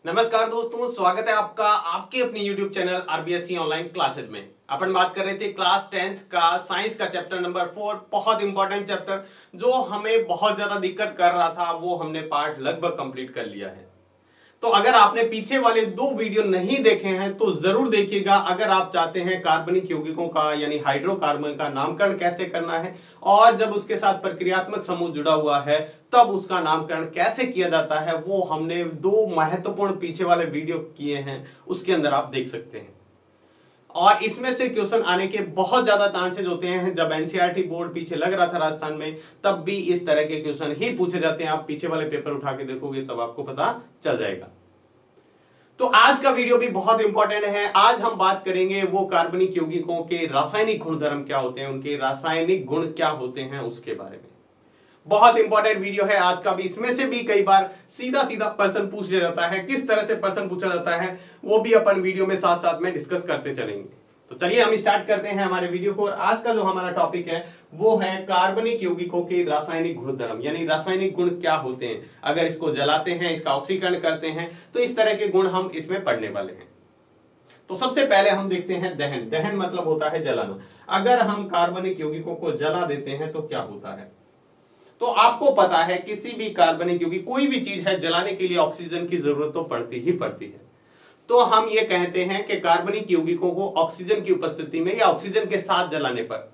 नमस्कार दोस्तों, स्वागत है आपका आपके अपने YouTube channel RBSC online classes में। अपन बात कर रहे थे क्लास 10th का साइंस का चैप्टर नंबर 4। बहुत इंपॉर्टेंट चैप्टर जो हमें बहुत ज्यादा दिक्कत कर रहा था, वो हमने पार्ट लगभग कंप्लीट कर लिया है। तो अगर आपने पीछे वाले 2 वीडियो नहीं देखे हैं तो जरूर देखिएगा। अगर आप चाहते हैं कार्बनिक यौगिकों का यानी हाइड्रोकार्बन का नामकरण कैसे करना है और जब उसके साथ प्रक्रियात्मक समूह जुड़ा हुआ है तब उसका नामकरण कैसे किया जाता है, वो हमने 2 महत्वपूर्ण पीछे वाले वीडियो किए हैं, उसके अंदर आप देख सकते हैं। और इसमें से क्वेश्चन आने के बहुत ज्यादा चांसेस होते हैं। जब एनसीईआरटी बोर्ड पीछे लग रहा था राजस्थान में, तब भी इस तरह के क्वेश्चन ही पूछे जाते हैं। आप पीछे वाले पेपर उठा के देखोगे तब आपको पता चल जाएगा। तो आज का वीडियो भी बहुत इंपॉर्टेंट है। आज हम बात करेंगे वो कार्बनिक यौगिकों के रासायनिक गुणधर्म क्या होते हैं, उनके रासायनिक गुण क्या होते हैं, उसके बारे में। बहुत इंपॉर्टेंट वीडियो है आज का भी। इसमें से भी कई बार सीधा सीधा प्रश्न पूछ लिया जाता है। किस तरह से प्रश्न पूछा जाता है वो भी अपन वीडियो में साथ साथ में डिस्कस करते चलेंगे। तो चलिए हम स्टार्ट करते हैं हमारे वीडियो को। और आज का जो हमारा टॉपिक है वो है कार्बनिक यौगिकों के रासायनिक गुणधर्म, यानी रासायनिक गुण क्या होते हैं। अगर इसको जलाते हैं, इसका ऑक्सीकरण करते हैं, तो इस तरह के गुण हम इसमें पढ़ने वाले हैं। तो सबसे पहले हम देखते हैं दहन। दहन मतलब होता है जलाना। अगर हम कार्बनिक यौगिकों को जला देते हैं तो क्या होता है। तो आपको पता है किसी भी कार्बनिक यौगिक, कोई भी चीज है, जलाने के लिए ऑक्सीजन की जरूरत तो पड़ती ही पड़ती है। तो हम ये कहते हैं कि कार्बनिक यौगिकों को ऑक्सीजन की उपस्थिति में या ऑक्सीजन के साथ जलाने पर,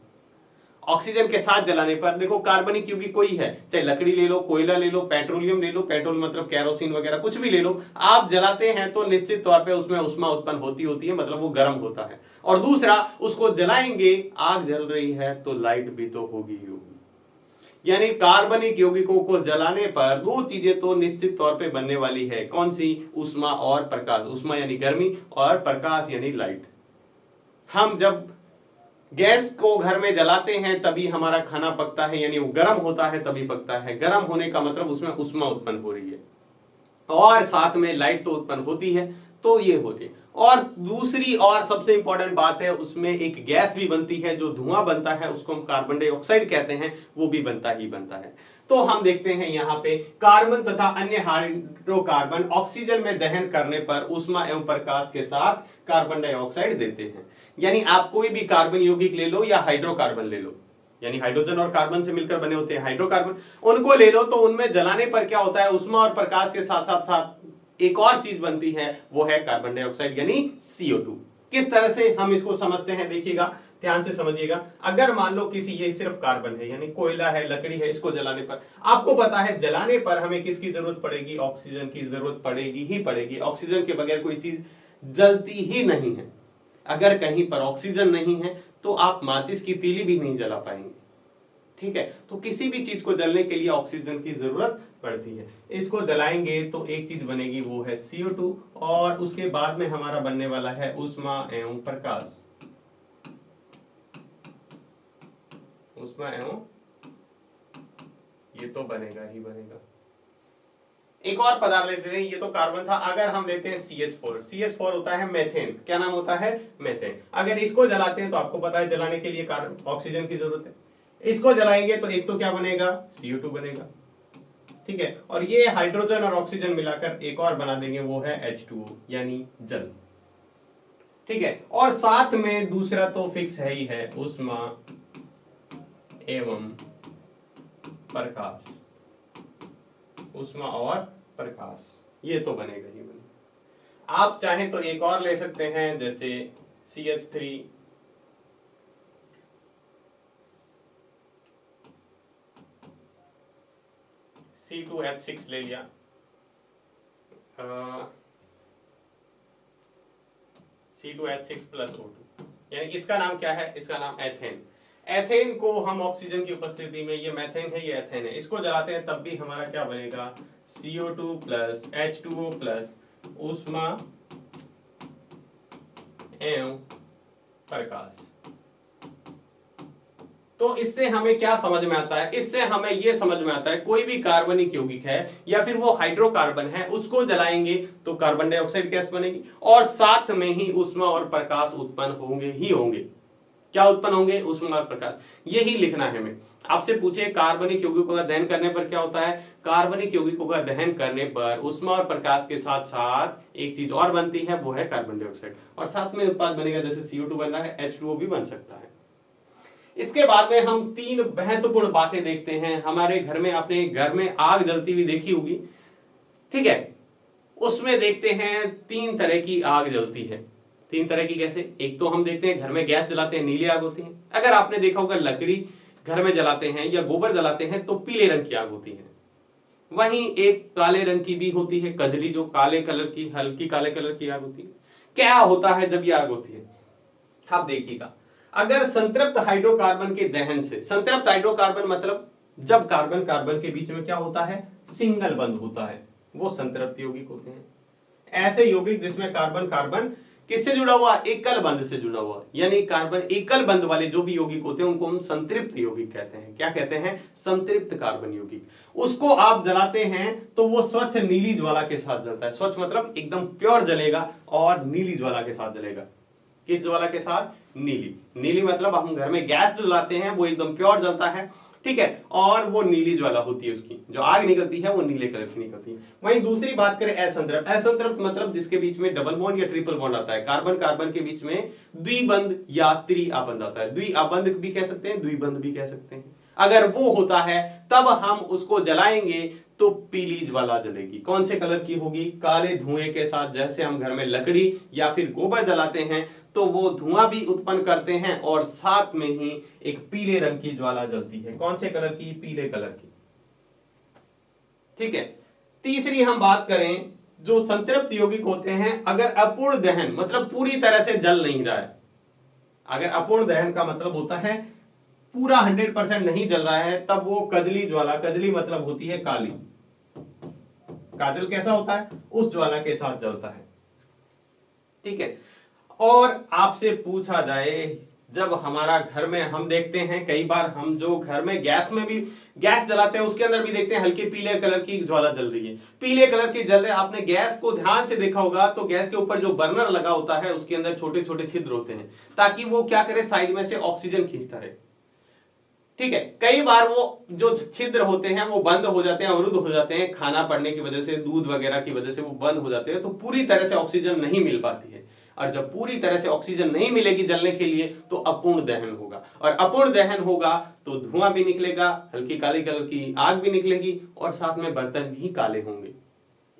ऑक्सीजन के साथ जलाने पर, देखो कार्बनिक यौगिक कोई है, चाहे लकड़ी ले लो, कोयला ले लो, पेट्रोलियम ले लो, पेट्रोल मतलब कैरोसिन वगैरह कुछ भी ले लो, आप जलाते हैं तो निश्चित तौर पे उसमें ऊष्मा उत्पन्न होती है, मतलब वो गर्म होता है। और दूसरा, उसको जलाएंगे, आग जल रही है तो लाइट भी तो होगी ही होगी। यानी कार्बनिक यौगिकों को जलाने पर 2 चीजें तो निश्चित तौर पे बनने वाली है। कौन सी? ऊष्मा और प्रकाश। ऊष्मा यानी गर्मी और प्रकाश यानी लाइट। हम जब गैस को घर में जलाते हैं तभी हमारा खाना पकता है, यानी वो गर्म होता है तभी पकता है। गर्म होने का मतलब उसमें ऊष्मा उत्पन्न हो रही है और साथ में लाइट तो उत्पन्न होती है। तो ये हो रही है। और दूसरी और सबसे इंपॉर्टेंट बात है, उसमें एक गैस भी बनती है, जो धुआं बनता है उसको हम कार्बन डाइऑक्साइड कहते हैं, वो भी बनता ही बनता है। तो हम देखते हैं यहाँ पे कार्बन तथा अन्य हाइड्रोकार्बन ऑक्सीजन में दहन करने पर ऊष्मा एवं प्रकाश के साथ कार्बन डाइऑक्साइड देते हैं। यानी आप कोई भी कार्बन यौगिक ले लो या हाइड्रोकार्बन ले लो, यानी हाइड्रोजन और कार्बन से मिलकर बने होते हैं हाइड्रोकार्बन, उनको ले लो, तो उनमें जलाने पर क्या होता है, ऊष्मा और प्रकाश के साथ साथ साथ एक और चीज बनती है, वो है कार्बन डाइऑक्साइड यानी CO2। किस तरह से हम इसको समझते हैं देखिएगा, ध्यान से समझिएगा। अगर मान लो किसी, ये सिर्फ कार्बन है यानी कोयला है, लकड़ी है, इसको जलाने पर आपको पता है जलाने पर हमें किसकी जरूरत पड़ेगी, ऑक्सीजन की जरूरत पड़ेगी ही पड़ेगी। ऑक्सीजन के बगैर कोई चीज जलती ही नहीं है। अगर कहीं पर ऑक्सीजन नहीं है तो आप माचिस की तीली भी नहीं जला पाएंगे। ठीक है, तो किसी भी चीज को जलने के लिए ऑक्सीजन की जरूरत पड़ती है। इसको जलाएंगे तो एक चीज बनेगी, वो है CO2, और उसके बाद में हमारा बनने वाला है ऊष्मा एवं प्रकाश। ऊष्मा एवं, ये तो बनेगा ही बनेगा। एक और पदार्थ लेते हैं, ये तो कार्बन था। अगर हम लेते हैं CH4, CH4 होता है मेथेन। क्या नाम होता है? मेथेन। अगर इसको जलाते हैं तो आपको पता है जलाने के लिए ऑक्सीजन की जरूरत है। इसको जलाएंगे तो एक तो क्या बनेगा, CO2 बनेगा। ठीक है, और ये हाइड्रोजन और ऑक्सीजन मिलाकर एक और बना देंगे, वो है H2O यानी जल। ठीक है, और साथ में दूसरा तो फिक्स है ही है, ऊष्मा एवं प्रकाश। ऊष्मा और प्रकाश, ये तो बनेगा ही बनेगा। आप चाहें तो एक और ले सकते हैं, जैसे CH3, C2H6 ले लिया, C2H6 प्लस O2, यानी इसका नाम क्या है, इसका नाम एथेन। एथेन को हम ऑक्सीजन की उपस्थिति में, ये मेथेन है, ये एथेन है, इसको जलाते हैं तब भी हमारा क्या बनेगा, CO2 प्लस H2O प्लस ऊष्मा एवं प्रकाश। तो इससे हमें क्या समझ में आता है, इससे हमें यह समझ में आता है कोई भी कार्बनिक यौगिक है या फिर वो हाइड्रोकार्बन है, उसको जलाएंगे तो कार्बन डाइऑक्साइड गैस बनेगी और साथ में ही ऊष्मा और प्रकाश उत्पन्न होंगे ही होंगे। क्या उत्पन्न होंगे? ऊष्मा और प्रकाश। यही लिखना है हमें। आपसे पूछे कार्बनिक यौगिकों का दहन करने पर क्या होता है, कार्बनिक यौगिकों का दहन करने पर ऊष्मा और प्रकाश के साथ साथ एक चीज और बनती है, वो है कार्बन डाइऑक्साइड, और साथ में उत्पाद बनेगा, जैसे CO2 बन रहा है, H2O भी बन सकता है। इसके बाद में हम तीन महत्वपूर्ण बातें देखते हैं। हमारे घर में, अपने घर में आग जलती हुई देखी होगी, ठीक है, उसमें देखते हैं तीन तरह की आग जलती है। तीन तरह की कैसे, एक तो हम देखते हैं घर में गैस जलाते हैं, नीली आग होती है। अगर आपने देखा होगा लकड़ी घर में जलाते हैं या गोबर जलाते हैं तो पीले रंग की आग होती है। वहीं एक काले रंग की भी होती है, कजली, जो काले कलर की, हल्की काले कलर की आग होती है। क्या होता है जब ये आग होती है, आप देखिएगा, अगर संतृप्त हाइड्रोकार्बन के दहन से, संतृप्त हाइड्रोकार्बन मतलब जब कार्बन कार्बन के बीच में क्या होता है, सिंगल बंध होता है, वो संतृप्त यौगिक होते हैं। ऐसे यौगिक जिसमें कार्बन कार्बन किससे जुड़ा हुआ, एकल बंध से जुड़ा हुआ, यानी कार्बन एकल बंध वाले जो भी यौगिक होते हैं उनको हम संतृप्त यौगिक कहते हैं। क्या कहते हैं, संतृप्त कार्बन यौगिक। उसको आप जलाते हैं तो वो स्वच्छ नीली ज्वाला के साथ जलता है। स्वच्छ मतलब एकदम प्योर जलेगा और नीली ज्वाला के साथ जलेगा। किस ज्वाला के साथ, नीली। नीली मतलब हम घर में गैस जो जलाते हैं वो एकदम प्योर जलता है, ठीक है, और वो नीली ज्वाला होती है, उसकी जो आग निकलती है वो नीले कलर की निकलती है। वहीं दूसरी बात करें असंतृप्त, असंतृप्त मतलब जिसके बीच में डबल बॉन्ड या ट्रिपल बॉन्ड आता है, कार्बन कार्बन के बीच में द्विबंध या त्रिआबंध आता है। द्विआबंध भी कह सकते हैं, द्विबंध भी कह सकते हैं। अगर वो होता है तब हम उसको जलाएंगे तो पीली ज्वाला जलेगी। कौन से कलर की होगी, काले धुएं के साथ। जैसे हम घर में लकड़ी या फिर गोबर जलाते हैं तो वो धुआं भी उत्पन्न करते हैं और साथ में ही एक पीले रंग की ज्वाला जलती है। कौन से कलर की, पीले कलर की, ठीक है। तीसरी हम बात करें, जो संतृप्त यौगिक होते हैं, अगर अपूर्ण दहन मतलब पूरी तरह से जल नहीं रहा है, अगर अपूर्ण दहन का मतलब होता है पूरा 100% नहीं जल रहा है, तब वो कजली ज्वाला, कजली मतलब होती है काली, काजल कैसा होता है, उस ज्वाला के साथ जलता है, ठीक है। और आपसे पूछा जाए, जब हमारा घर में हम देखते हैं कई बार, हम जो घर में गैस में भी गैस जलाते हैं उसके अंदर भी देखते हैं हल्के पीले कलर की ज्वाला जल रही है, पीले कलर की जल रही है। आपने गैस को ध्यान से देखा होगा तो गैस के ऊपर जो बर्नर लगा होता है उसके अंदर छोटे छोटे छिद्र होते हैं, ताकि वो क्या करे, साइड में से ऑक्सीजन खींचता रहे, ठीक है। कई बार वो जो छिद्र होते हैं वो बंद हो जाते हैं, अवरुद्ध हो जाते हैं, खाना पड़ने की वजह से, दूध वगैरह की वजह से वो बंद हो जाते हैं, तो पूरी तरह से ऑक्सीजन नहीं मिल पाती है। और जब पूरी तरह से ऑक्सीजन नहीं मिलेगी जलने के लिए तो अपूर्ण दहन होगा, और अपूर्ण दहन होगा तो धुआं भी निकलेगा, हल्की काली कलर की आग भी निकलेगी, और साथ में बर्तन भी काले होंगे।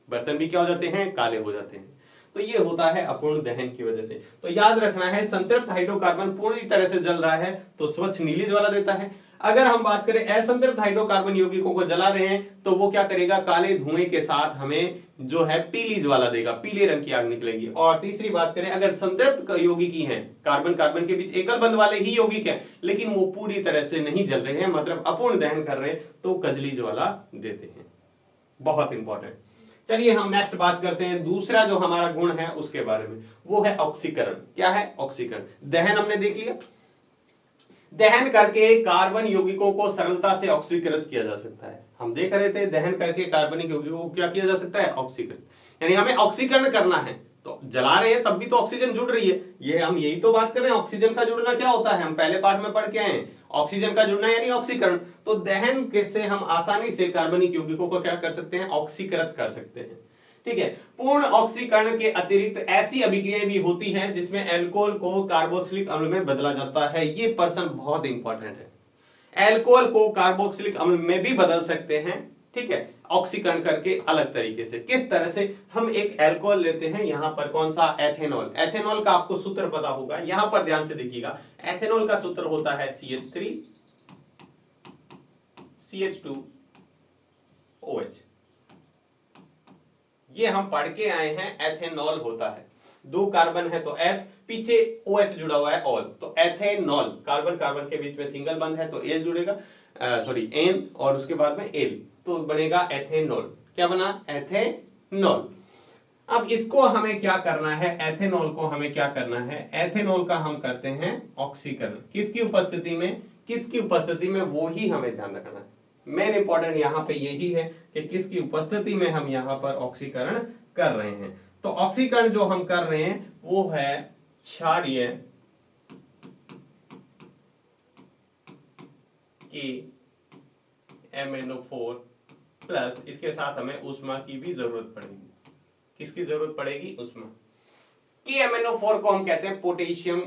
बर्तन भी क्या हो जाते हैं, काले हो जाते हैं। तो ये होता है अपूर्ण दहन की वजह से। तो याद रखना है, संतृप्त हाइड्रोकार्बन पूरी तरह से जल रहा है तो स्वच्छ नीली ज्वाला देता है। अगर हम बात करें असंतृप्त हाइड्रोकार्बन यौगिकों को जला रहे हैं तो वो क्या करेगा, काले धुएं के साथ हमें जो है पीली ज्वाला देगा, पीले रंग की आग निकलेगी। और तीसरी बात करें, अगर संतृप्त यौगिक ही हैं, कार्बन कार्बन के बीच एकल बंध वाले ही यौगिक हैं, लेकिन वो पूरी तरह से नहीं जल रहे हैं, मतलब अपूर्ण दहन कर रहे हैं, तो कजली ज्वाला देते हैं। बहुत इंपॉर्टेंट। चलिए हम नेक्स्ट बात करते हैं, दूसरा जो हमारा गुण है उसके बारे में, वो है ऑक्सीकरण। क्या है, ऑक्सीकरण। दहन हमने देख लिया, दहन करके कार्बन यौगिकों को सरलता से ऑक्सीकृत किया जा सकता है। हम देख रहे थे दहन करके कार्बनिक यौगिकों को क्या किया जा सकता है, ऑक्सीकृत। यानी हमें ऑक्सीकरण करना है, तो जला रहे हैं तब भी तो ऑक्सीजन जुड़ रही है, ये हम यही तो बात कर रहे हैं। ऑक्सीजन का जुड़ना क्या होता है, हम पहले पार्ट में पढ़ के आए हैं, ऑक्सीजन का जुड़ना यानी ऑक्सीकरण। तो दहन से हम आसानी से कार्बनिक यौगिकों को क्या कर सकते हैं, ऑक्सीकृत कर सकते हैं, ठीक है। पूर्ण ऑक्सीकरण के अतिरिक्त ऐसी अभिक्रियाएं भी होती हैं जिसमें अल्कोहल को कार्बोक्सिलिक अम्ल में बदला जाता है। ये पर्सन बहुत इंपॉर्टेंट है। अल्कोहल को कार्बोक्सिलिक अम्ल में भी बदल सकते हैं, ठीक है, ऑक्सीकरण करके अलग तरीके से। किस तरह से, हम एक अल्कोहल लेते हैं, यहां पर कौन सा, एथेनॉल। एथेनॉल का आपको सूत्र पता होगा, यहां पर ध्यान से देखिएगा। एथेनॉल का सूत्र होता है CH3 CH2OH। ये हम पढ़ के आए हैं, एथेनॉल होता है, दो कार्बन है तो एथ, पीछे OH जुड़ा हुआ है ऑल, तो एथेनॉल। कार्बन कार्बन के बीच में सिंगल बंध है तो एल जुड़ेगा, सॉरी एन, और उसके बाद में एल, तो बनेगा एथेनॉल। क्या बना, एथेनॉल। अब इसको हमें क्या करना है, एथेनॉल को हमें क्या करना है, एथेनॉल का हम करते हैं ऑक्सीकरण। किसकी उपस्थिति में, किसकी उपस्थिति में, वो ही हमें ध्यान रखना है। मेन इंपॉर्टेंट यहां पे यही है कि किसकी उपस्थिति में हम यहां पर ऑक्सीकरण कर रहे हैं। तो ऑक्सीकरण जो हम कर रहे हैं वो है क्षारीय के MnO4 प्लस इसके साथ हमें ऊष्मा की भी जरूरत पड़ेगी। किसकी जरूरत पड़ेगी? ऊष्मा की। MnO4 को हम कहते हैं पोटेशियम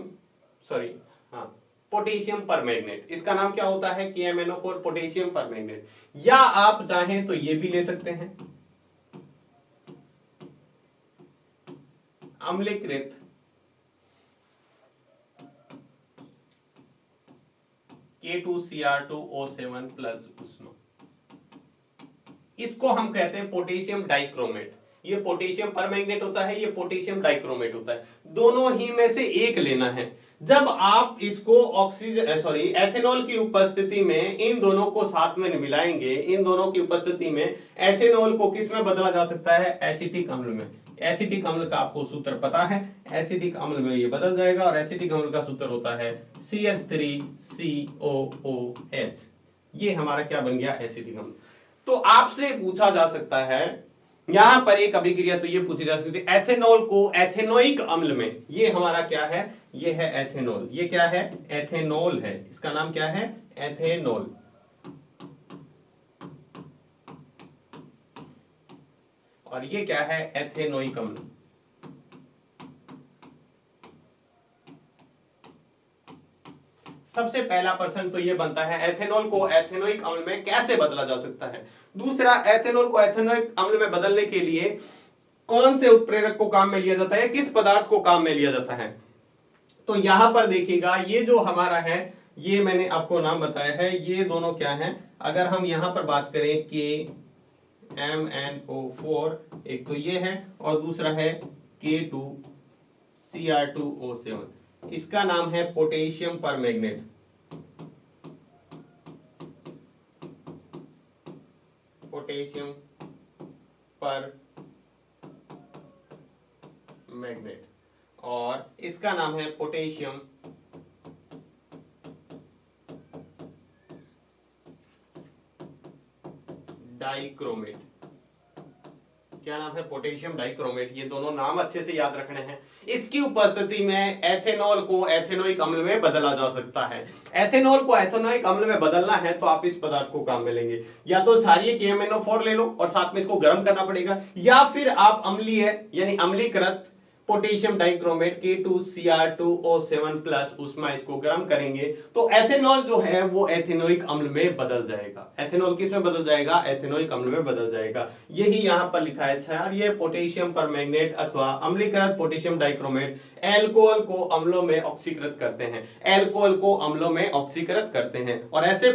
पोटेशियम परमैंगनेट। इसका नाम क्या होता है? KMnO4 potassium permanganate. या आप चाहें तो ये भी ले सकते हैं अम्लीकृत K2Cr2O7 प्लस ऊष्मा। इसको हम कहते हैं पोटेशियम डाइक्रोमेट। ये पोटेशियम परमैंगनेट होता है, ये पोटेशियम डाइक्रोमेट होता है। दोनों ही में से एक लेना है। जब आप इसको एथेनॉल की उपस्थिति में इन दोनों को साथ में मिलाएंगे, इन दोनों की उपस्थिति में एथेनॉल को किस में बदला जा सकता है? एसिटिक अम्ल में। एसिटिक अम्ल का आपको सूत्र पता है, एसिटिक अम्ल में ये बदल जाएगा और एसिटिक अम्ल का सूत्र होता है CH3COOH। ये हमारा क्या बन गया? एसिटिक अम्ल। तो आपसे पूछा जा सकता है यहां पर एक अभिक्रिया तो ये पूछी जा सकती है, एथेनॉल को एथेनोइक अम्ल में, ये हमारा क्या है? ये है एथेनॉल। ये क्या है? एथेनॉल है। इसका नाम क्या है? एथेनॉल। और ये क्या है? एथेनोइक अम्ल। सबसे पहला प्रश्न तो ये बनता है एथेनॉल को एथेनोइक अम्ल में कैसे बदला जा सकता है। दूसरा, एथेनॉल को एथेनोइक अम्ल में बदलने के लिए कौन से उत्प्रेरक को काम में लिया जाता है, किस पदार्थ को काम में लिया जाता है। तो यहां पर देखिएगा, ये जो हमारा है, ये मैंने आपको नाम बताया है, ये दोनों क्या है? अगर हम यहां पर बात करें कि MnO4, एक तो ये है और दूसरा है K2Cr2O7। इसका नाम है पोटेशियम परमैंगनेट। पोटेशियम परमैंगनेट और इसका नाम है पोटेशियम डाइक्रोमेट। क्या नाम है? Potassium dichromate. ये दोनों नाम अच्छे से याद रखने हैं। इसकी उपस्थिति में एथेनॉल को एथेनोइक अम्ल में बदला जा सकता है। एथेनॉल को एथेनोइक अम्ल में बदलना है तो आप इस पदार्थ को काम में लेंगे, या तो क्षारीय KMnO4 ले लो और साथ में इसको गर्म करना पड़ेगा, या फिर आप अम्लीय यानी अम्लीकृत पोटेशियम डाइक्रोमेट K2Cr2O7 प्लस ऊष्मा इसको गर्म करेंगे तो एथेनॉल जो है वो एथेनोइक अम्ल में बदल जाएगा। एथेनॉल किस में बदल जाएगा? एथेनोइक अम्ल में बदल जाएगा। यही यहां पर लिखा है। क्षारीय पोटेशियम परमैंगनेट अथवा अम्लीकृत पोटेशियम डाइक्रोमेट एल्कोहल को अम्लों में ऑक्सीकृत करते हैं। एल्कोहल को अम्लों में ऑक्सीकृत करते हैं और ऐसे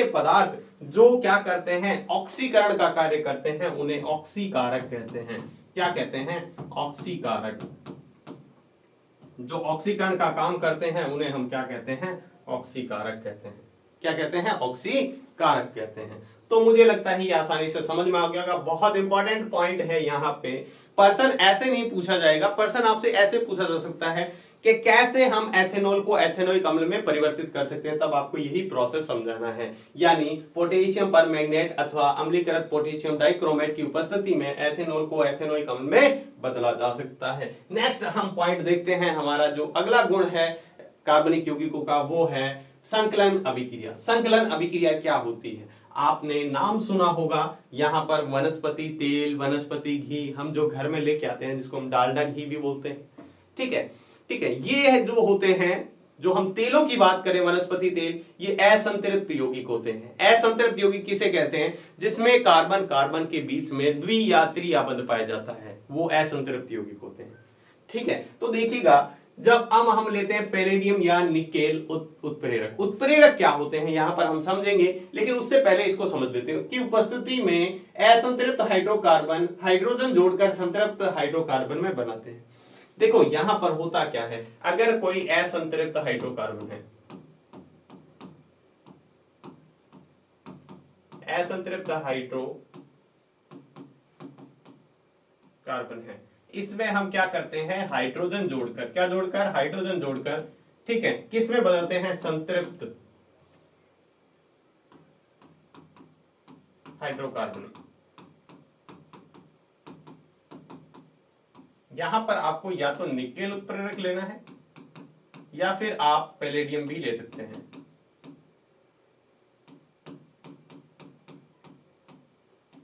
पदार्थ जो क्या करते हैं? ऑक्सीकरण का कार्य करते हैं, उन्हें ऑक्सीकारक कहते हैं। क्या कहते हैं? ऑक्सीकारक। जो ऑक्सीकरण का काम करते हैं उन्हें हम क्या कहते हैं? ऑक्सीकारक कहते हैं। क्या कहते हैं? ऑक्सीकारक कहते हैं। तो मुझे लगता है ये आसानी से समझ में आ गया होगा। बहुत इंपॉर्टेंट पॉइंट है यहाँ पे। पर्सन ऐसे नहीं पूछा जाएगा, पर्सन आपसे ऐसे पूछा जा सकता है कि कैसे हम एथेनॉल को एथेनोइक अम्ल में परिवर्तित कर सकते हैं, तब आपको यही प्रोसेस समझाना है। यानी पोटेशियम परमैंगनेट अथवा अम्लीकृत पोटेशियम डाइक्रोमेट की उपस्थिति में एथेनॉल को एथेनोइक अम्ल में बदला जा सकता है। नेक्स्ट हम पॉइंट देखते हैं। हमारा जो अगला गुण है कार्बनिक यौगिकों का वो है संकलन अभिक्रिया। संकलन अभिक्रिया क्या होती है? आपने नाम सुना होगा। यहाँ पर वनस्पति तेल, वनस्पति घी हम जो घर में लेके आते हैं, जिसको हम डालडा घी भी बोलते हैं। ठीक है, ये जो होते हैं, जो हम तेलों की बात करें, वनस्पति तेल, ये असंतृप्त यौगिक होते हैं। असंतृप्त यौगिक किसे कहते हैं? जिसमें कार्बन कार्बन के बीच में द्वि या त्रियाबद्ध पाया जाता है, वो असंतृप्त यौगिक होते हैं। ठीक है, तो देखिएगा, जब हम लेते हैं पैलेडियम या निकेल उत्प्रेरक। उत्प्रेरक क्या होते हैं यहां पर हम समझेंगे, लेकिन उससे पहले इसको समझ लेते हैं कि उपस्थिति में असंतृप्त हाइड्रोकार्बन हाइड्रोजन जोड़कर संतृप्त हाइड्रोकार्बन में बनाते हैं। देखो यहां पर होता क्या है, अगर कोई असंतृप्त हाइड्रोकार्बन है, असंतृप्त हाइड्रोकार्बन है, इसमें हम क्या करते हैं? हाइड्रोजन जोड़कर, क्या जोड़कर? हाइड्रोजन जोड़कर, ठीक है, किस में बदलते हैं? संतृप्त हाइड्रोकार्बन। यहां पर आपको या तो निकेल उत्प्रेरक लेना है या फिर आप पैलेडियम भी ले सकते हैं।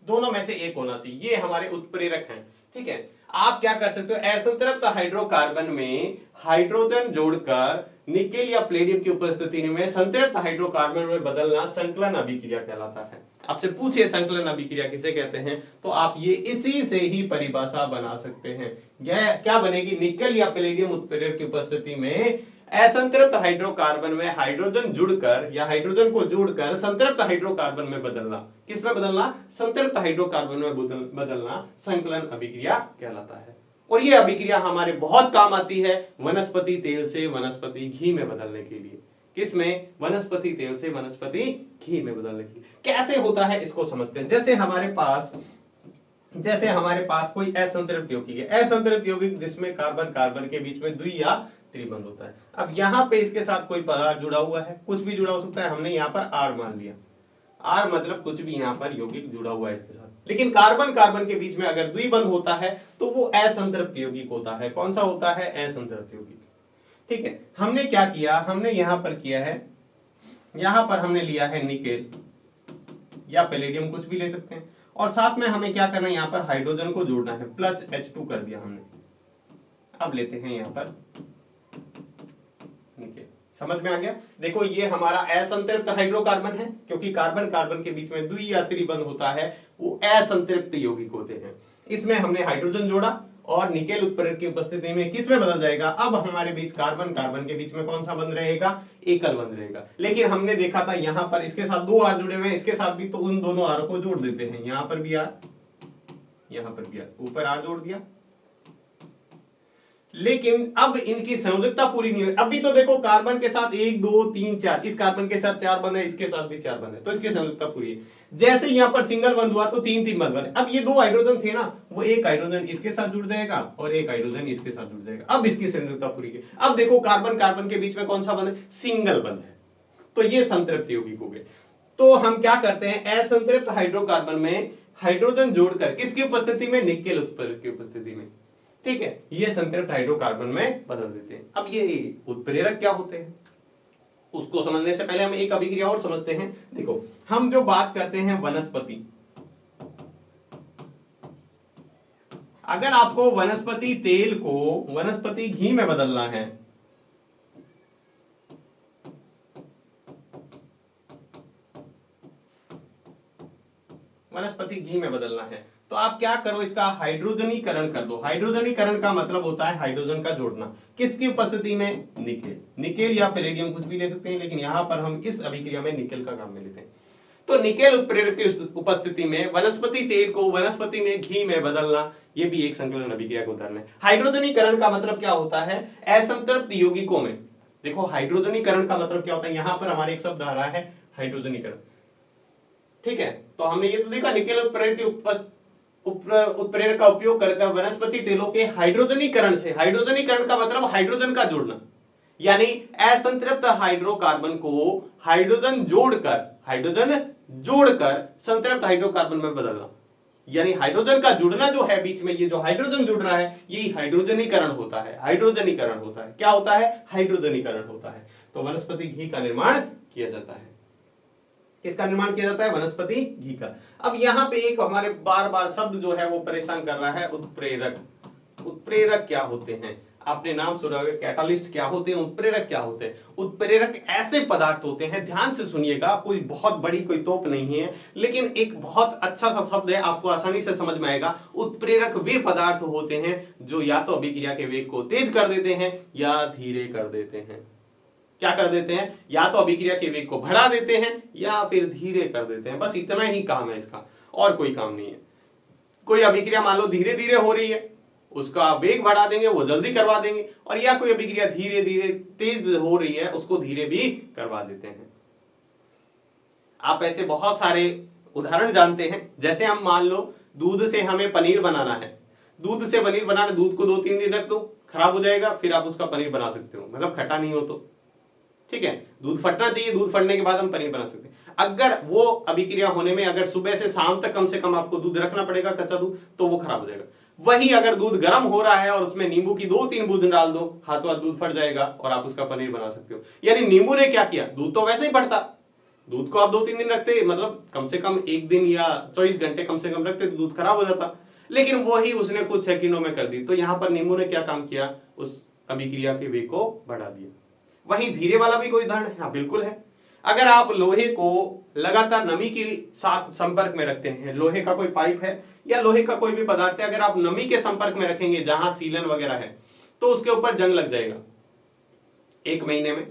दोनों में से एक होना चाहिए, ये हमारे उत्प्रेरक हैं। ठीक है, आप क्या कर सकते हो, असंतृप्त हाइड्रोकार्बन में हाइड्रोजन जोड़कर निकेल या प्लेडियम की उपस्थिति में संतृप्त हाइड्रोकार्बन में बदलना संकलन अभिक्रिया कहलाता है। आपसे पूछे संकलन अभिक्रिया किसे कहते हैं, तो आप ये इसी से ही परिभाषा बना सकते हैं। यह क्या बनेगी, निकेल या प्लेडियम उत्प्रेरक की उपस्थिति में असंतृप्त हाइड्रोकार्बन में हाइड्रोजन जुड़कर या हाइड्रोजन को जोड़कर संतृप्त हाइड्रोकार्बन में बदलना, किसमें बदलना, संतृप्त हाइड्रोकार्बन में बदलना संकलन अभिक्रिया कहलाता है। और ये अभिक्रिया हमारे बहुत काम आती है वनस्पति तेल से वनस्पति घी में बदलने के लिए। किसमें, वनस्पति तेल से वनस्पति घी में बदलने के लिए। कैसे होता है इसको समझते हैं। जैसे हमारे पास कोई असंतृप्त यौगिक है, असंतृप्त यौगिक जिसमें कार्बन कार्बन के बीच में द्वि या त्रिबंध होता है। अब यहाँ पे इसके साथ कोई पदार्थ जुड़ा हुआ है, कुछ भी जुड़ा हो सकता है, हमने यहाँ पर आर मान लिया, आर मतलब कुछ भी यहाँ पर यौगिक जुड़ा हुआ है इसके साथ। लेकिन कार्बन कार्बन के बीच में अगर द्विबंध होता है तो वो असंतृप्त यौगिक होता है। कौन सा होता है, असंतृप्त यौगिक। ठीक है, हमने क्या किया, हमने यहाँ पर किया है, यहाँ पर हमने लिया है निकेल या पैलेडियम, कुछ भी ले सकते हैं, और साथ में हमें क्या करना है, यहाँ पर हाइड्रोजन को जोड़ना है, प्लस H2 कर दिया हमने। अब लेते हैं यहाँ पर निकेल, समझ में आ गया। देखो ये हमारा असंतृप्त हाइड्रोकार्बन है, क्योंकि कार्बन कार्बन के बीच में द्वि या त्रिबंध होता है, वो असंतृप्त यौगिक होते हैं। इसमें हमने हाइड्रोजन जोड़ा और निकेल उत्प्रेरक की उपस्थिति में किस में बदल जाएगा, अब हमारे बीच कार्बन कार्बन के बीच में कौन सा बंध रहेगा, एकल बंध रहेगा। लेकिन हमने देखा था यहाँ पर इसके साथ दो आर जुड़े हुए हैं, इसके साथ भी, तो उन दोनों आर को जोड़ देते हैं, यहाँ पर भी आर, यहाँ पर भी आर, ऊपर आर जोड़ दिया। लेकिन अब इनकी संयोजकता पूरी नहीं हुई। अभी तो देखो कार्बन के साथ 1 2 3 4, इस कार्बन के साथ 4 बंध है, इसके साथ भी 4 बंध है, तो इसकी संयोजकता पूरी है। जैसे यहाँ पर सिंगल बंध हुआ तो 3 बंध बने। अब ये 2 हाइड्रोजन थे ना, वो एक हाइड्रोजन इसके साथ जुड़ जाएगा और एक हाइड्रोजन इसके साथ जुड़ जाएगा। अब इसकी संयोजकता पूरी है। अब देखो कार्बन कार्बन के बीच में कौन सा बंध है, सिंगल बंध है, तो ये संतृप्त यौगिक हो गए। तो हम क्या करते हैं, असंतृप्त हाइड्रोकार्बन में हाइड्रोजन जोड़कर किसकी उपस्थिति में, निकेल उत्प्रेरक की उपस्थिति में, ठीक है, ये संतृप्त हाइड्रोकार्बन में बदल देते हैं। अब ये उत्प्रेरक क्या होते हैं उसको समझने से पहले हम एक अभिक्रिया और समझते हैं। देखो हम जो बात करते हैं वनस्पति, अगर आपको वनस्पति तेल को वनस्पति घी में बदलना है, वनस्पति घी में बदलना है, तो आप क्या करो, इसका हाइड्रोजनीकरण कर दो। हाइड्रोजनीकरण का मतलब होता है हाइड्रोजन का जोड़ना, किसकी उपस्थिति में, निकेल। निकेल या पैलेडियम कुछ भी ले सकते हैं, लेकिन यहां पर हम इस अभिक्रिया में निकेल का काम में लेते हैं। तो निकेल उत्प्रेरक की उपस्थिति में वनस्पति तेल को वनस्पति में घी में बदलना, ये भी एक संकलन अभिक्रिया का उदाहरण है। हाइड्रोजनीकरण का मतलब क्या होता है, असंतृप्त यौगिकों में, देखो हाइड्रोजनीकरण का मतलब क्या होता है, यहां पर हमारे एक शब्द आ रहा है हाइड्रोजनीकरण। ठीक है, तो हमने ये तो देखा निकेल उत्प्रेरक का उपयोग करके वनस्पति तेलों के हाइड्रोजनीकरण से, हाइड्रोजनीकरण का मतलब हाइड्रोजन का जोड़ना, यानी असंतृप्त हाइड्रोकार्बन को हाइड्रोजन जोड़कर संतृप्त हाइड्रोकार्बन में बदलना, यानी हाइड्रोजन का जुड़ना जो है बीच में, ये जो हाइड्रोजन जुड़ रहा है, ये हाइड्रोजनीकरण होता है। हाइड्रोजनीकरण होता है, क्या होता है, हाइड्रोजनीकरण होता है। तो वनस्पति घी का निर्माण किया जाता है। किसका निर्माण किया जाता है, वनस्पति घी का। अब यहाँ पे एक हमारे बार बार शब्द जो है वो परेशान कर रहा है, उत्प्रेरक। उत्प्रेरक क्या होते हैं, आपने नाम सुना होगा, कैटालिस्ट क्या होते हैं, उत्प्रेरक क्या होते हैं। उत्प्रेरक ऐसे पदार्थ होते हैं, ध्यान से सुनिएगा, कोई बहुत बड़ी कोई तोप नहीं है, लेकिन एक बहुत अच्छा सा शब्द है, आपको आसानी से समझ में आएगा। उत्प्रेरक वे पदार्थ होते हैं जो या तो अभिक्रिया के वेग को तेज कर देते हैं या धीरे कर देते हैं। क्या कर देते हैं, या तो अभिक्रिया के वेग को बढ़ा देते हैं या फिर धीरे कर देते हैं। बस इतना ही काम है इसका, और कोई काम नहीं है। कोई अभिक्रिया मान लो धीरे धीरे हो रही है, उसका वेग बढ़ा देंगे, वो जल्दी करवा देंगे, और या कोई अभिक्रिया धीरे धीरे तेज हो रही है, उसको धीरे भी करवा देते हैं। आप ऐसे बहुत सारे उदाहरण जानते हैं। जैसे हम मान लो दूध से हमें पनीर बनाना है, दूध से पनीर बनाना, दूध को 2-3 दिन रख दो, खराब हो जाएगा, फिर आप उसका पनीर बना सकते हो, मतलब खट्टा नहीं हो तो, ठीक है। दूध फटना चाहिए, दूध फटने के बाद हम पनीर बना सकते हैं। अगर वो अभिक्रिया होने में अगर सुबह से शाम तक कम से कम आपको दूध रखना पड़ेगा, कच्चा दूध, तो वो खराब हो जाएगा। वही अगर दूध गर्म हो रहा है और उसमें नींबू की 2-3 बूंद डाल दो, हाथों हाथ दूध फट जाएगा और आप उसका पनीर बना सकते हो। यानी नींबू ने क्या किया, दूध तो वैसे ही फटता, दूध को आप 2-3 दिन रखते, मतलब कम से कम 1 दिन या 24 घंटे कम से कम रखते तो दूध खराब हो जाता, लेकिन वही उसने कुछ सेकंडों में कर दी। तो यहाँ पर नींबू ने क्या काम किया, उस अभिक्रिया के वेग को बढ़ा दिया। वहीं धीरे वाला भी कोई उदाहरण है? हाँ बिल्कुल है। अगर आप लोहे को लगातार नमी के साथ संपर्क में रखते हैं, लोहे का कोई पाइप है या लोहे का कोई भी पदार्थ है, अगर आप नमी के संपर्क में रखेंगे जहां सीलन वगैरह है, तो उसके ऊपर जंग लग जाएगा 1 महीने में,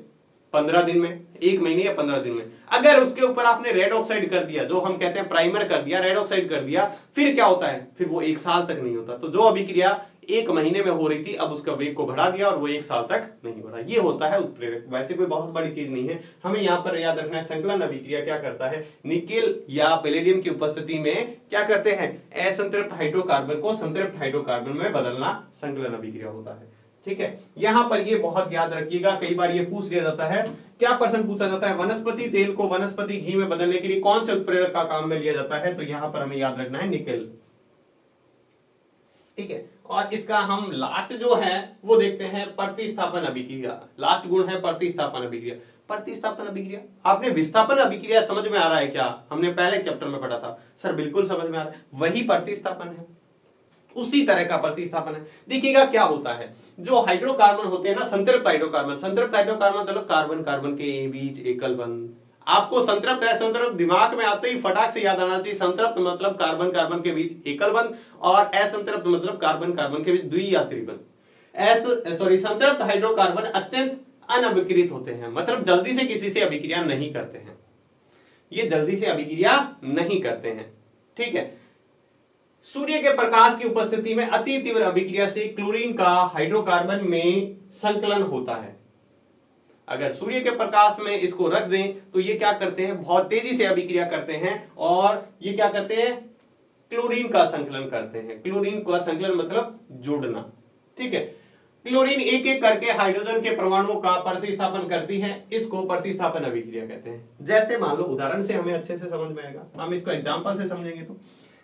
15 दिन में, 1 महीने या 15 दिन में। अगर उसके ऊपर आपने रेड ऑक्साइड कर दिया, जो हम कहते हैं प्राइमर कर दिया, रेड ऑक्साइड कर दिया, फिर क्या होता है, फिर वो 1 साल तक नहीं होता। तो जो अभिक्रिया 1 महीने में हो रही थी, अब उसका वेग को बढ़ा दिया और वो 1 साल तक नहीं बढ़ा। ये होता है उत्प्रेरक। वैसे कोई बहुत बड़ी चीज नहीं है, हमें यहाँ पर याद रखना है संकलन अभिक्रिया क्या करता है, निकेल या पैलेडियम की उपस्थिति में क्या करते हैं, असंतृप्त हाइड्रोकार्बन को संतृप्त हाइड्रोकार्बन में बदलना संकलन अभिक्रिया होता है। ठीक है, यहां पर ये बहुत याद रखिएगा, कई बार ये पूछ लिया जाता है, क्या प्रश्न पूछा जाता है, वनस्पति तेल को वनस्पति घी में बदलने के लिए कौन से उत्प्रेरक का काम में लिया जाता है, तो यहां पर हमें याद रखना है निकेल। ठीक है, और इसका हम लास्ट जो है वो देखते हैं प्रतिस्थापन अभिक्रिया। लास्ट गुण है प्रतिस्थापन अभिक्रिया। प्रतिस्थापन अभिक्रिया, आपने विस्थापन अभिक्रिया समझ में आ रहा है क्या, हमने पहले चैप्टर में पढ़ा था। सर बिल्कुल समझ में आ रहा है, वही प्रतिस्थापन है, उसी तरह का प्रतिस्थापन है। देखिएगा क्या होता है, जो हाइड्रोकार्बन होते हैं ना, संतृप्त हाइड्रोकार्बन, संतृप्त हाइड्रोकार्बन मतलब कार्बन कार्बन के बीच एकल बंध। आपको संतृप्त है संतृप्त दिमाग में आते ही फटाक से याद आना चाहिए, संतृप्त मतलब कार्बन कार्बन के बीच एकल बंध और असंतृप्त मतलब कार्बन कार्बन के बीच द्वियात्री बंध। संतृप्त हाइड्रोकार्बन अत्यंत अनअभिकृत होते हैं, मतलब जल्दी से किसी से अभिक्रिया नहीं करते हैं, ये जल्दी से अभिक्रिया नहीं करते हैं। ठीक है, सूर्य के प्रकाश की उपस्थिति में अति तीव्र अभिक्रिया से क्लोरीन का हाइड्रोकार्बन में संकलन होता है। अगर सूर्य के प्रकाश में इसको रख दें तो ये क्या करते हैं, बहुत तेजी से अभिक्रिया करते हैं और ये क्या करते हैं, क्लोरीन का संकलन करते हैं। क्लोरीन का संकलन मतलब जुड़ना। ठीक है, क्लोरीन एक एक करके हाइड्रोजन के परमाणुओं का प्रतिस्थापन करती है, इसको प्रतिस्थापन अभिक्रिया कहते हैं। जैसे मान लो, उदाहरण से हमें अच्छे से समझ में आएगा, हम इसको एग्जांपल से समझेंगे। तो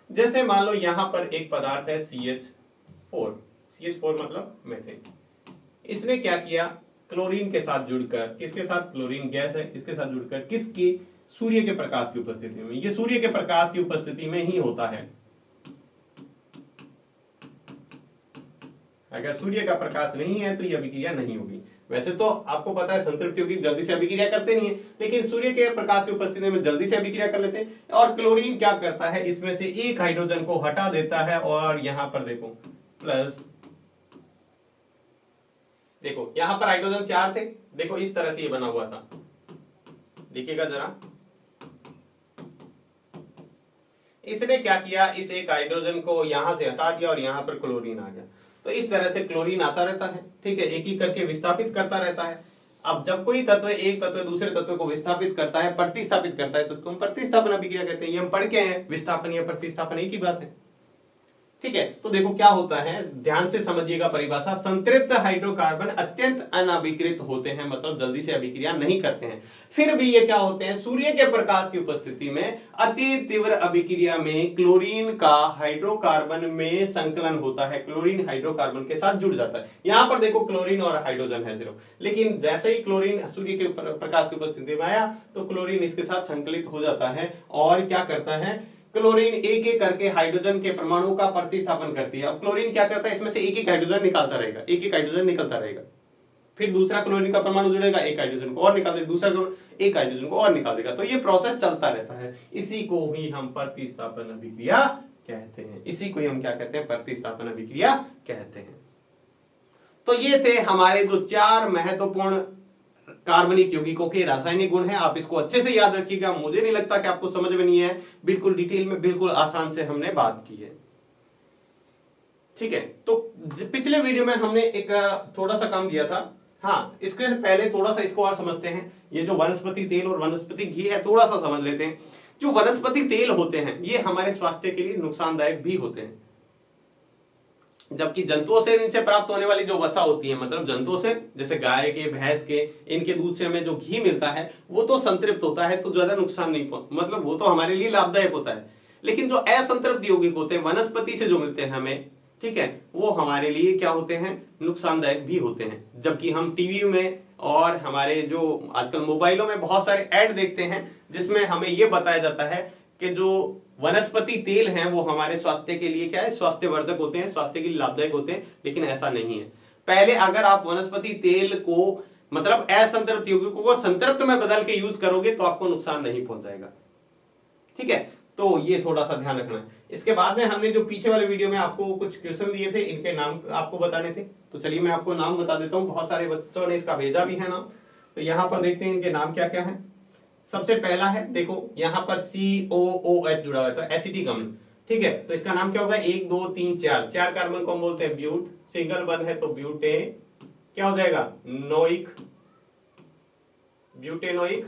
जैसे मान लो यहां पर एक पदार्थ है CH4, CH4 मतलब मीथेन। इसने क्या किया, क्लोरीन के साथ जुड़कर, किसके साथ, क्लोरीन गैस है, इसके साथ जुड़कर, किसकी, सूर्य के प्रकाश की उपस्थिति में। ये सूर्य के प्रकाश की उपस्थिति में ही होता है। अगर सूर्य का प्रकाश नहीं है तो ये अभिक्रिया नहीं होगी। वैसे तो आपको पता है संतृप्त यौगिक जल्दी से अभिक्रिया करते नहीं है, लेकिन सूर्य के प्रकाश की उपस्थिति में जल्दी से अभिक्रिया कर लेते हैं। और क्लोरीन क्या करता है, इसमें से एक हाइड्रोजन को हटा देता है और यहां पर देखो प्लस, देखो यहां पर हाइड्रोजन 4 थे, देखो इस तरह से ये बना हुआ था, देखिएगा जरा। इसने क्या किया, इस एक हाइड्रोजन को यहां से हटा दिया और यहां पर क्लोरीन आ गया। तो इस तरह से क्लोरीन आता रहता है। ठीक है, एक एक करके विस्थापित करता रहता है। अब जब कोई तत्व एक तत्व दूसरे तत्व को विस्थापित करता है, प्रतिस्थापित करता है, तो हम प्रतिस्थापन अभिक्रिया कहते हैं। ये हम पढ़ के हैं, विस्थापन या प्रतिस्थापन एक ही बात है। ठीक है, तो देखो क्या होता है, ध्यान से समझिएगा परिभाषा। संतृप्त हाइड्रोकार्बन अत्यंत अनअभिकृत होते हैं, मतलब जल्दी से अभिक्रिया नहीं करते हैं। फिर भी ये क्या होते हैं, सूर्य के प्रकाश की उपस्थिति में अति तीव्र अभिक्रिया में क्लोरीन का हाइड्रोकार्बन में संकलन होता है, क्लोरीन हाइड्रोकार्बन के साथ जुड़ जाता है। यहां पर देखो क्लोरीन और हाइड्रोजन है सिर्फ, लेकिन जैसे ही क्लोरीन सूर्य के प्रकाश की उपस्थिति में आया तो क्लोरीन इसके साथ संकलित हो जाता है और क्या करता है, क्लोरीन एक एक करके हाइड्रोजन के परमाणु का प्रतिस्थापन करती है। अब क्लोरीन क्या करता है, इसमें से एक एक हाइड्रोजन निकालता रहेगा, एक एक हाइड्रोजन निकलता रहेगा, फिर दूसरा क्लोरीन का परमाणु जुड़ेगा, एक हाइड्रोजन को और निकाल देगा, दूसरा एक हाइड्रोजन को और निकाल देगा। तो ये प्रोसेस चलता रहता है। इसी को ही हम प्रतिस्थापन अभिक्रिया कहते हैं। इसी को ही हम क्या कहते हैं, प्रतिस्थापन अभिक्रिया कहते हैं। तो ये थे हमारे जो 4 महत्वपूर्ण कार्बनिक यौगिकों के रासायनिक गुण हैं। आप इसको अच्छे से याद रखिएगा, मुझे नहीं लगता कि आपको समझ में नहीं है, बिल्कुल डिटेल में, बिल्कुल आसान से हमने बात की है। ठीक है, तो पिछले वीडियो में हमने एक थोड़ा सा काम दिया था। हाँ, इसके पहले थोड़ा सा इसको और समझते हैं। ये जो वनस्पति तेल और वनस्पति घी है, थोड़ा सा समझ लेते हैं। जो वनस्पति तेल होते हैं ये हमारे स्वास्थ्य के लिए नुकसानदायक भी होते हैं, जबकि जंतुओं से इनसे प्राप्त होने वाली जो वसा होती है, मतलब जंतुओं से, जैसे गाय के, भैंस के, इनके दूध से हमें जो घी मिलता है वो तो संतृप्त होता है, तो ज्यादा नुकसान नहीं, मतलब वो तो हमारे लिए लाभदायक होता है। लेकिन जो असंतृप्त यौगिक होते हैं वनस्पति से जो मिलते हैं हमें, ठीक है, वो हमारे लिए क्या होते हैं, नुकसानदायक भी होते हैं। जबकि हम टीवी में और हमारे जो आजकल मोबाइलों में बहुत सारे ऐड देखते हैं जिसमें हमें ये बताया जाता है कि जो वनस्पति तेल हैं वो हमारे स्वास्थ्य के लिए क्या है, स्वास्थ्यवर्धक होते हैं, स्वास्थ्य के लिए लाभदायक होते हैं, लेकिन ऐसा नहीं है। पहले अगर आप वनस्पति तेल को मतलब असंतृप्त यौगिकों को संतृप्त में बदल के यूज करोगे तो आपको नुकसान नहीं पहुंचाएगा। ठीक है, तो ये थोड़ा सा ध्यान रखना है। इसके बाद में हमने जो पीछे वाले वीडियो में आपको कुछ क्वेश्चन दिए थे, इनके नाम आपको बताने थे, तो चलिए मैं आपको नाम बता देता हूं। बहुत सारे बच्चों ने इसका भेजा भी है नाम, तो यहाँ पर देखते हैं इनके नाम क्या क्या है। सबसे पहला है, देखो यहाँ पर COOH जुड़ा हुआ है, तो एसिटिक अम्ल। ठीक है, तो इसका नाम क्या होगा, 1 2 3 4 4 कार्बन को हम बोलते हैं ब्यूट, सिंगल बंद है तो ब्यूटे, क्या हो जाएगा, नोइक, ब्यूटेनोइक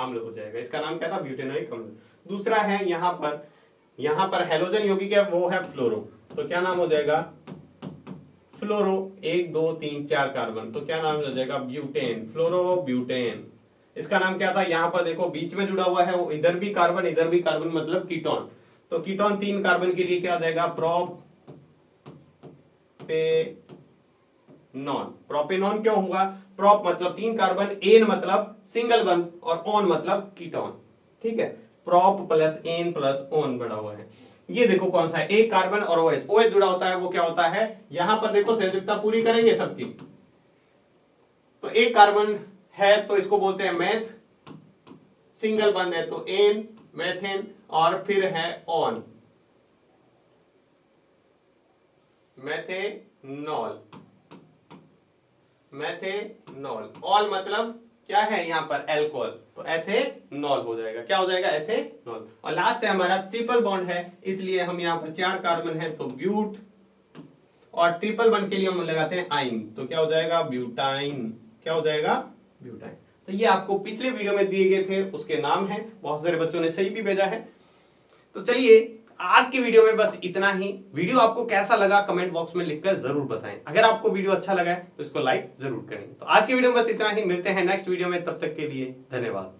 अम्ल हो जाएगा। इसका नाम क्या था, ब्यूटेनोइक अम्ल। दूसरा है यहाँ पर हेलोजन यौगिक है, वो है फ्लोरो, तो क्या नाम हो जाएगा, फ्लोरो, 1 2 3 4 कार्बन, तो क्या नाम हो जाएगा, ब्यूटेन, फ्लोरो ब्यूटेन। इसका नाम क्या था, यहाँ पर देखो बीच में जुड़ा हुआ है, वो इधर भी कार्बन इधर भी कार्बन, मतलब कीटोन, तो कीटोन 3 कार्बन के लिए क्या हो जाएगा, प्रोपेनॉन। प्रोपेनॉन क्यों होगा, प्रोप मतलब 3 कार्बन, एन मतलब सिंगल बंद, और ऑन मतलब कीटोन। ठीक है, prop plus an plus on बड़ा हुआ है। ये देखो कौन सा है, एक कार्बन और OH, OH जुड़ा होता है, वो क्या होता है, यहां पर देखो संयोजकता पूरी करेंगे सबकी, तो एक कार्बन है तो इसको बोलते हैं मेथ, सिंगल बंद है तो एन, मेथेन, और फिर है ऑन, मेथेनॉल, मेथेनॉल, ऑल मतलब क्या है यहाँ पर, एल्कोहल, तो एथेनॉल हो जाएगा, क्या हो जाएगा, एथेनॉल। और लास्ट है हमारा ट्रिपल बॉन्ड है, इसलिए हम यहाँ पर 4 कार्बन है तो ब्यूट, और ट्रिपल बॉन्ड के लिए हम लगाते हैं आइन, तो क्या हो जाएगा, ब्यूटाइन, क्या हो जाएगा, ब्यूटाइन। तो ये आपको पिछले वीडियो में दिए गए थे, उसके नाम है, बहुत सारे बच्चों ने सही भी भेजा है। तो चलिए आज की वीडियो में बस इतना ही। वीडियो आपको कैसा लगा कमेंट बॉक्स में लिखकर जरूर बताएं। अगर आपको वीडियो अच्छा लगा है तो इसको लाइक जरूर करें। तो आज की वीडियो में बस इतना ही, मिलते हैं नेक्स्ट वीडियो में, तब तक के लिए धन्यवाद।